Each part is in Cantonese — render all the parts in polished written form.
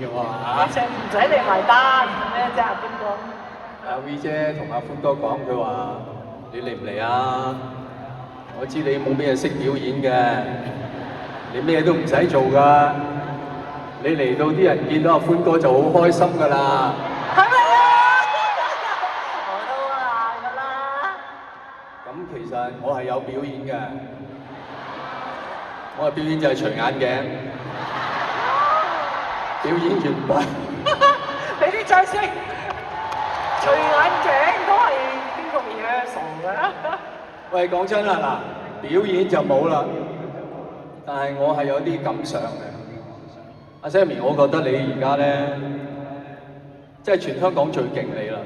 嘅喎請唔使你埋單咩啫？邊個？阿 V 姐同阿歡哥講，佢話：你嚟唔嚟啊？我知你冇咩識表演嘅，你咩都唔使做㗎。你嚟到啲人見到阿歡哥就好開心㗎啦。係咪啊？我都話㗎啦。咁其實我係有表演嘅，我嘅表演就係除眼鏡，表演完畢。俾啲掌聲。除眼鏡都係邊個 rehearsal 嘅？喂，講真啦，嗱，表演就冇啦，但係我係有啲感想嘅。阿 Sammy， 我覺得你而家咧，即係全香港最勁你啦！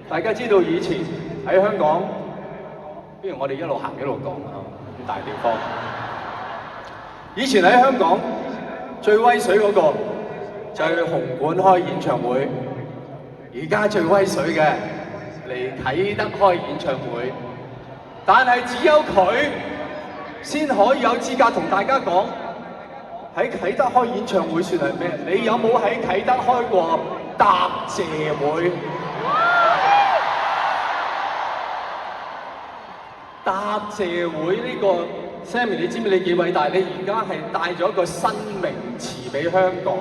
大家知道以前喺香港，不如我哋一路行一路講啊，咁大地方。以前喺香港最威水嗰個就係紅館開演唱會，而家最威水嘅嚟啟德開演唱會。但係只有佢先可以有資格同大家講喺啟德開演唱會算係咩？你有冇喺啟德開過答謝會？答謝會呢個 Sammy， 你知唔知你幾偉大？你而家係帶咗一個新名詞俾香港。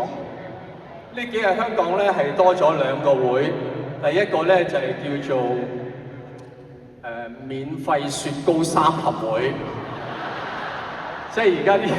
呢幾日香港咧係多咗兩個會，第一個咧就係叫做免費雪糕三合會，即係而家啲人。